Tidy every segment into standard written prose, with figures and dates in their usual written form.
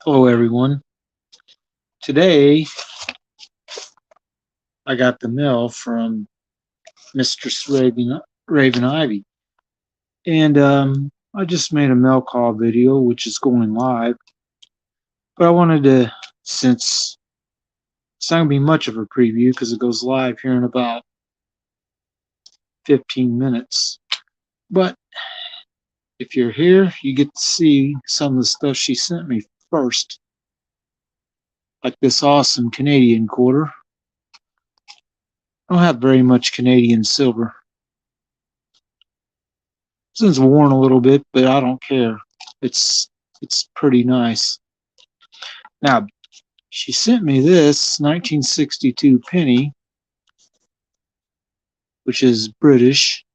Hello, everyone. Today I got the mail from Mistress Raven Ivy, and I just made a mail call video, which is going live. But I wanted to, since it's not going to be much of a preview because it goes live here in about 15 minutes. But if you're here, you get to see some of the stuff she sent me first, like this awesome Canadian quarter. I don't have very much Canadian silver. It's worn a little bit, but I don't care. It's it's pretty nice. Now, she sent me this 1962 penny, which is British.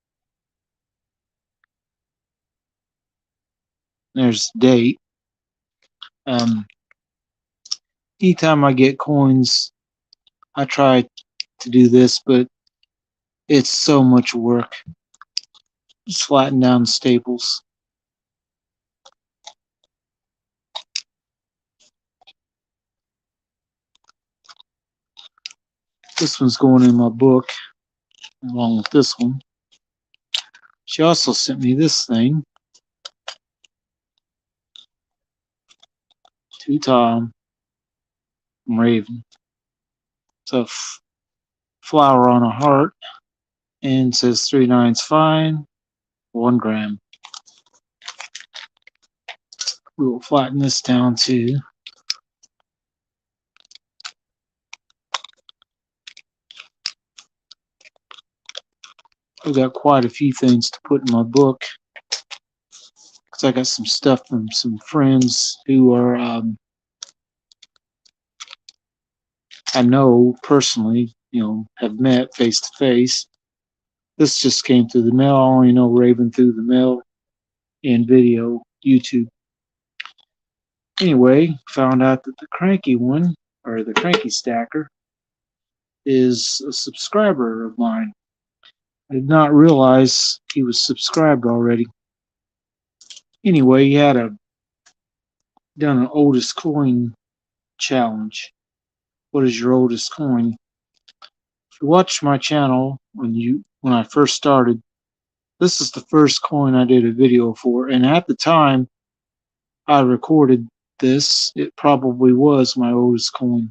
There's the date. Um, Anytime I get coins, I try to do this, but it's so much work. Just flatten down staples. This one's going in my book, along with this one. She also sent me this thing. To Tom Raven. It's a flower on a heart, and says 3/9 fine, 1 gram. We will flatten this down too. I've got quite a few things to put in my book because I got some stuff from some friends who are I know personally, have met face to face. This just came through the mail. I only know Raven through the mail and video, YouTube. Anyway, found out that the cranky one, or the cranky stacker, is a subscriber of mine. I did not realize he was subscribed already. Anyway, he had done an oldest coin challenge. What is your oldest coin? If you watch my channel when I first started, this is the first coin I did a video for, and at the time I recorded this, it probably was my oldest coin.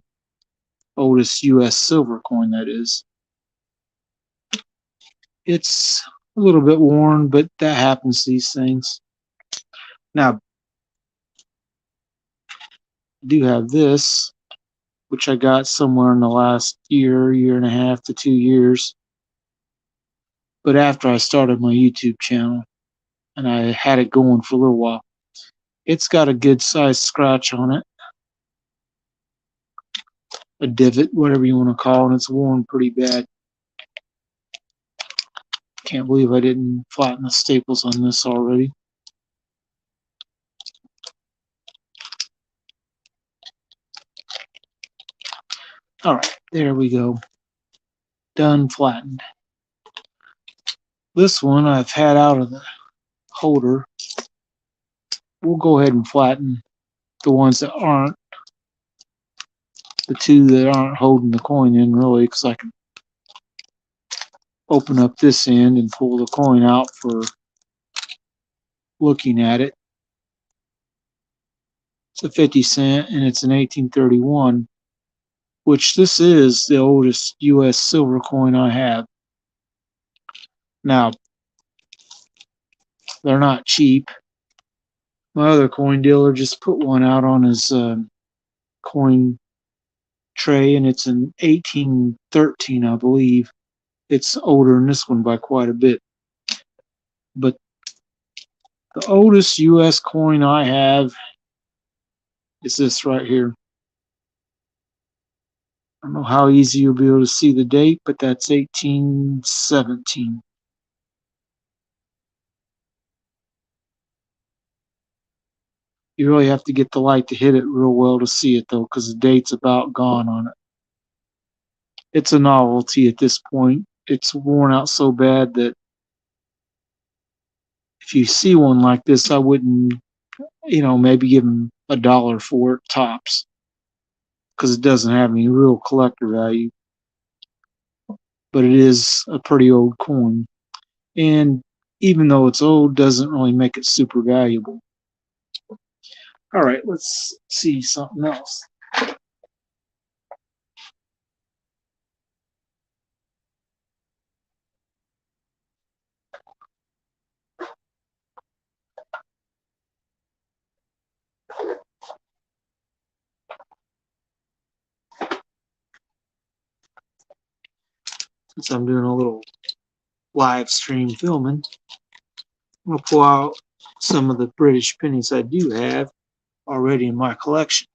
Oldest US silver coin, that is. It's a little bit worn, but that happens to these things. Now, I do have this, which I got somewhere in the last year and a half to 2 years. But after I started my YouTube channel, and I had it going for a little while, it's got a good sized scratch on it, a divot, whatever you want to call it, and it's worn pretty bad. Can't believe I didn't flatten the staples on this already. Alright, there we go. Done flattened. This one I've had out of the holder. We'll go ahead and flatten the ones that aren't. The two that aren't holding the coin in, really, because I can open up this end and pull the coin out for looking at it. It's a 50-cent, and it's an 1831, which this is the oldest US silver coin I have. Now, they're not cheap. My other coin dealer just put one out on his coin tray, and it's an 1813, I believe. It's older than this one by quite a bit. But the oldest US coin I have is this right here. I don't know how easy you'll be able to see the date, but that's 1817. You really have to get the light to hit it real well to see it, though, because the date's about gone on it. It's a novelty at this point. It's worn out so bad that if you see one like this, I wouldn't maybe give them $1 for it tops, because it doesn't have any real collector value. But it is a pretty old coin, and even though it's old, doesn't really make it super valuable. All right, let's see something else. Since I'm doing a little live stream filming, I'm going to pull out some of the British pennies I do have already in my collection.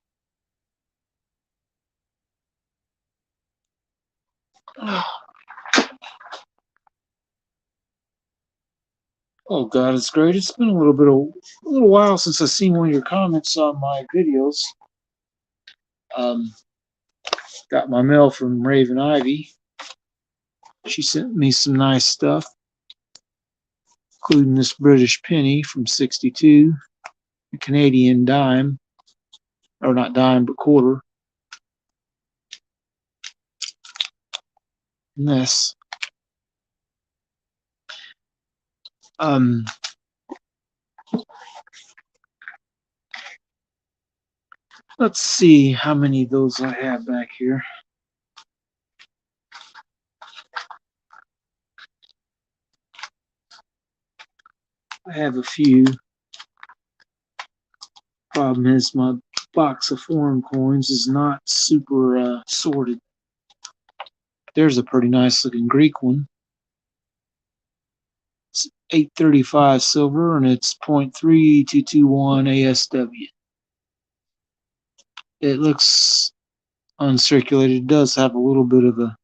Oh God, it's great. It's been a little while since I've seen one of your comments on my videos. Got my mail from Raven Ivy. She sent me some nice stuff, including this British penny from '62, a Canadian dime, or not dime, but quarter. And this. Let's see how many of those I have back here. I have a few. Problem is my box of foreign coins is not super sorted. There's a pretty nice looking Greek one. It's 835 silver and it's 0.3221 ASW. It looks uncirculated. It does have a little bit of a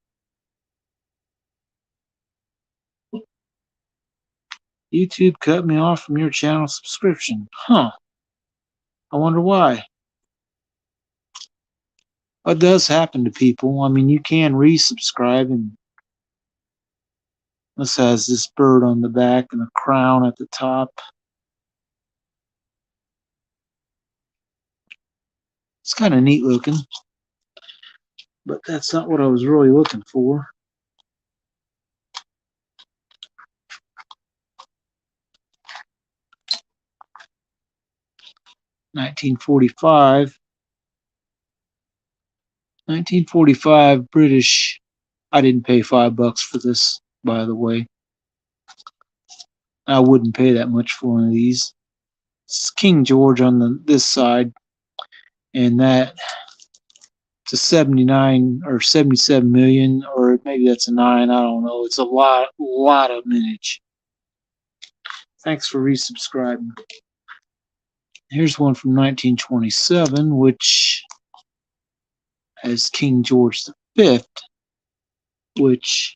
YouTube cut me off from your channel subscription. Huh. I wonder why. What does happen to people? I mean, you can resubscribe, and this has this bird on the back and a crown at the top. It's kind of neat looking, but that's not what I was really looking for. $1945 British. I didn't pay $5 for this, by the way. I wouldn't pay that much for one of these. It's King George on this side, and that it's a 79 or 77 million, or maybe that's a 9. I don't know. It's a lot of mintage. Thanks for resubscribing. Here's one from 1927, which has King George V, which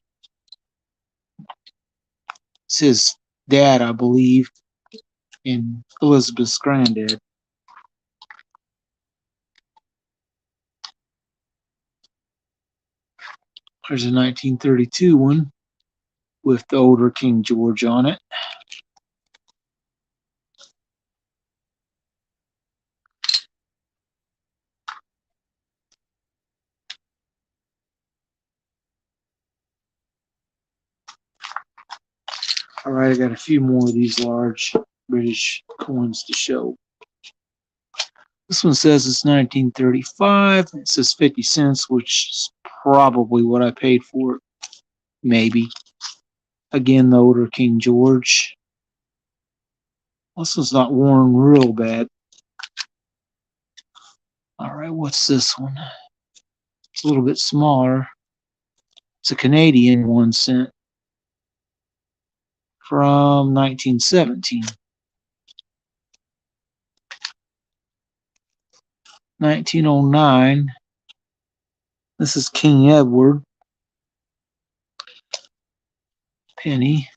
is his dad, I believe, and Elizabeth's granddad. There's a 1932 one with the older King George on it. All right, I got a few more of these large British coins to show. This one says it's 1935. It says 50 cents, which is probably what I paid for it. Maybe. Again, the older King George. This one's not worn real bad. All right, what's this one? It's a little bit smaller. It's a Canadian 1 cent from 1917. 1909. This is King Edward penny.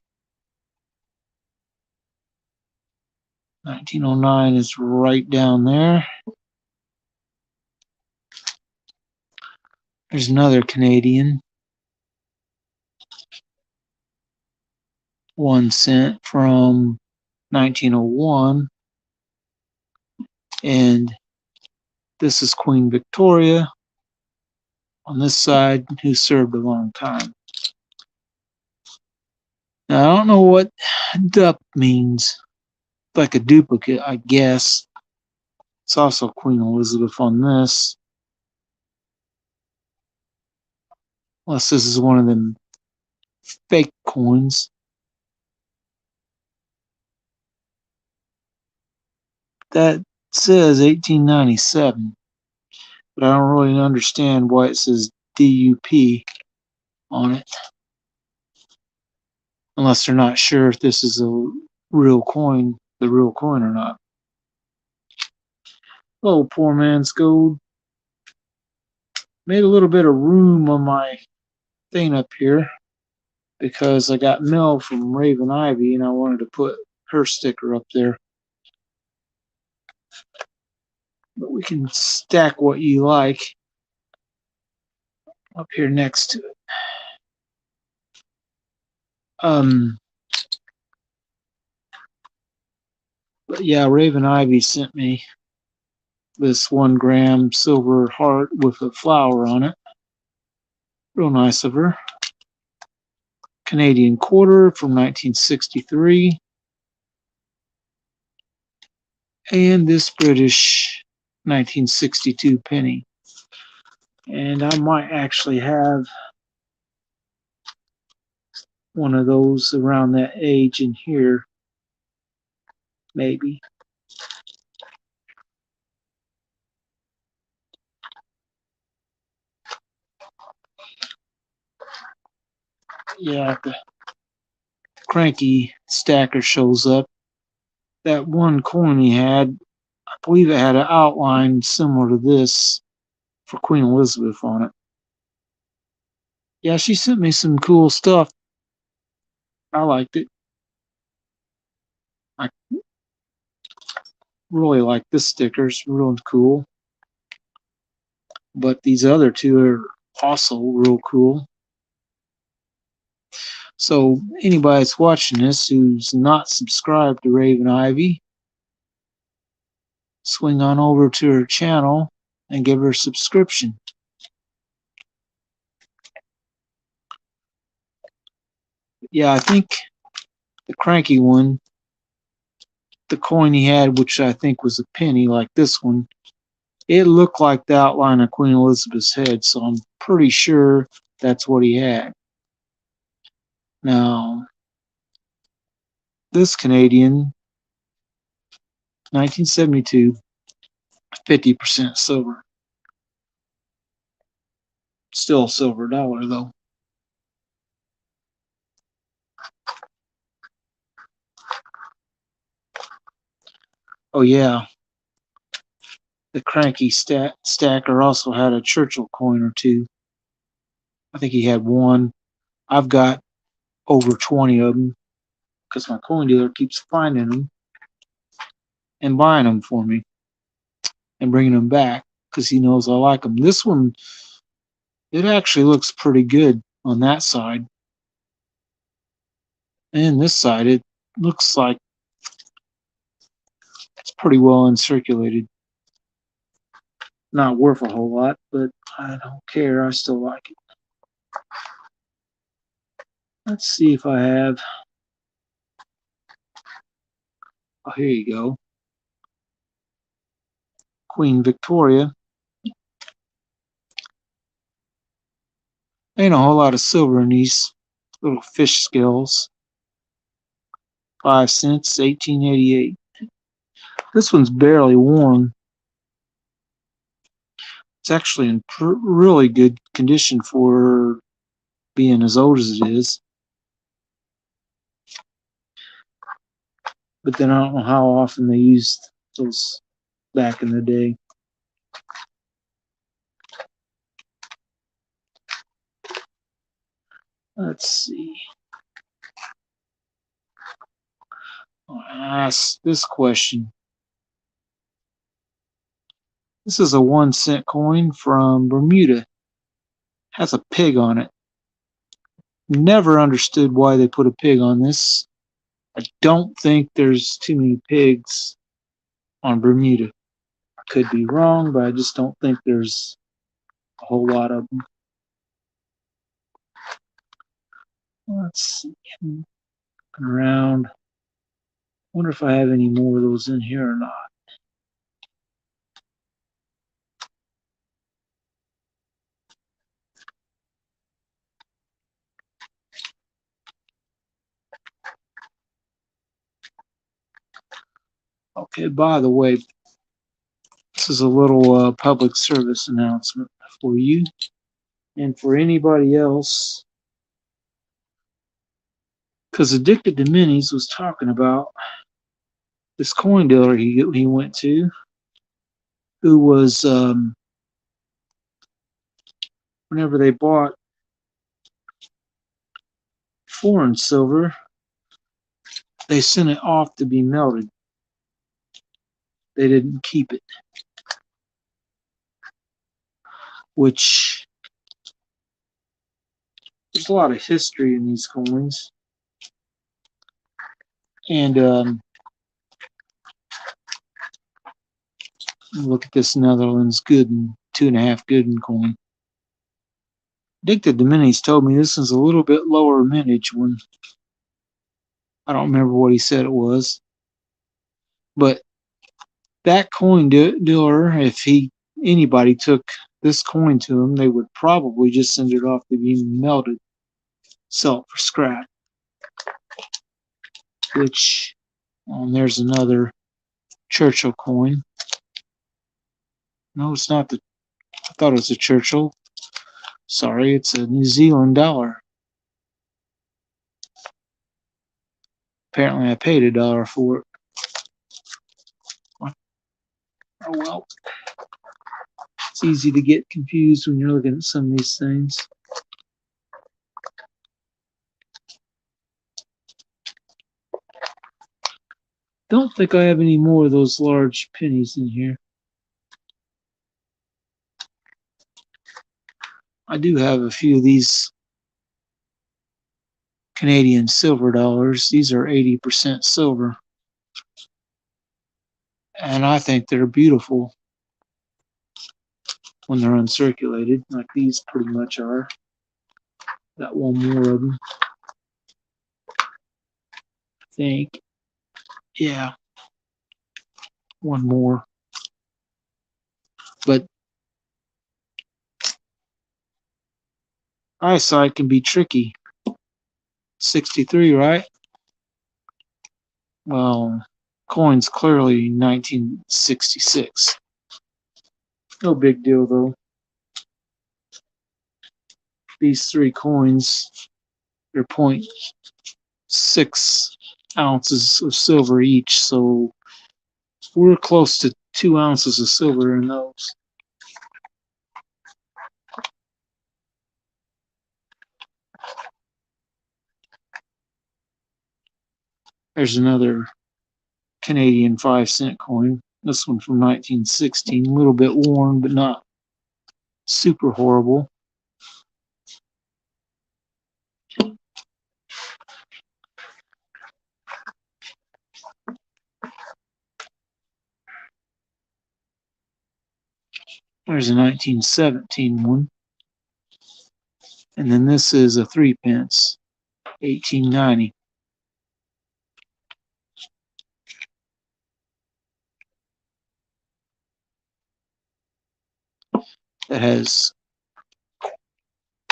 1909 is right down there. There's another Canadian 1 cent from 1901. And this is Queen Victoria on this side, who served a long time. Now, I don't know what dup means. Like a duplicate, I guess. It's also Queen Elizabeth on this. Unless this is one of them fake coins. That says 1897, but I don't really understand why it says DUP on it. Unless they're not sure if this is a real coin, the real coin or not. Oh, poor man's gold. Made a little bit of room on my thing up here because I got mail from Raven Ivy and I wanted to put her sticker up there. But we can stack what you like up here next to it. But yeah, Raven Ivy sent me this 1 gram silver heart with a flower on it. Real nice of her. Canadian quarter from 1963. And this British 1962 penny. And I might actually have one of those around that age in here. Maybe. Yeah, the cranky stacker shows up. That one coin he had, I believe it had an outline similar to this for Queen Elizabeth on it. Yeah, she sent me some cool stuff. I liked it. I really like this sticker. It's real cool. But these other two are also real cool. So anybody that's watching this who's not subscribed to Raven Ivy, swing on over to her channel and give her a subscription. Yeah, I think the cranky one, the coin he had, which I think was a penny like this one, it looked like the outline of Queen Elizabeth's head, so I'm pretty sure that's what he had. Now, this Canadian, 1972, 50% silver. Still a silver dollar, though. Oh, yeah. The cranky stacker also had a Churchill coin or two. I think he had one. I've got over 20 of them because my coin dealer keeps finding them and buying them for me and bringing them back because he knows I like them. This one, it actually looks pretty good on that side. And this side, it looks like it's pretty well uncirculated. Not worth a whole lot, but I don't care. I still like it. Let's see if I have. Oh, here you go. Queen Victoria. Ain't a whole lot of silver in these little fish scales. 5 cents, 1888. This one's barely worn. It's actually in really good condition for being as old as it is. But then I don't know how often they used those back in the day. Let's see. I'll ask this question. This is a 1 cent coin from Bermuda. Has a pig on it. Never understood why they put a pig on this. I don't think there's too many pigs on Bermuda. Could be wrong, but I just don't think there's a whole lot of them. Let's see. Looking around. Wonder if I have any more of those in here or not. Okay, by the way, this is a little public service announcement for you and for anybody else. Because Addicted to Minis was talking about this coin dealer he went to, who was, whenever they bought foreign silver, they sent it off to be melted. They didn't keep it, which there's a lot of history in these coins. And look at this Netherlands Gooden 2.5 Gooden coin. Addicted to Minis told me this is a little bit lower mintage one. I don't remember what he said it was, but that coin dealer, if anybody took this coin to him, they would probably just send it off to be melted, sell it for scrap. Which, there's another Churchill coin. No, it's not I thought it was a Churchill. Sorry, it's a New Zealand dollar. Apparently I paid $1 for it. Oh well. It's easy to get confused when you're looking at some of these things. Don't think I have any more of those large pennies in here. I do have a few of these Canadian silver dollars. These are 80% silver. And I think they're beautiful when they're uncirculated, like these pretty much are. Got one more of them. I think. Yeah. One more. But eyesight can be tricky. 63, right? Well, coin's clearly 1966. No big deal, though. These 3 coins, they're 0.6 ounces of silver each, so we're close to 2 ounces of silver in those. There's another Canadian 5-cent coin. This one from 1916, a little bit worn, but not super horrible. There's a 1917 one. And then this is a 3 pence, 1890. That has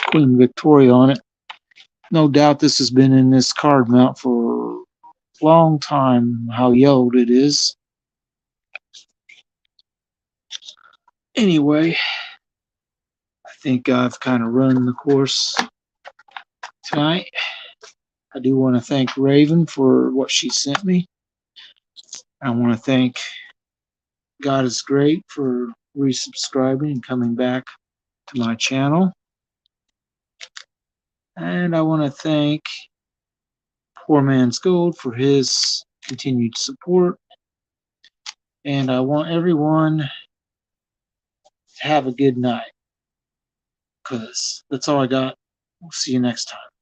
Queen Victoria on it. No doubt this has been in this card mount for a long time, how yellowed it is. Anyway, I think I've kind of run the course tonight. I do want to thank Raven for what she sent me. I want to thank God is Great for resubscribing and coming back to my channel. And I want to thank Poor Man's Gold for his continued support. And I want everyone to have a good night, because that's all I got. We'll see you next time.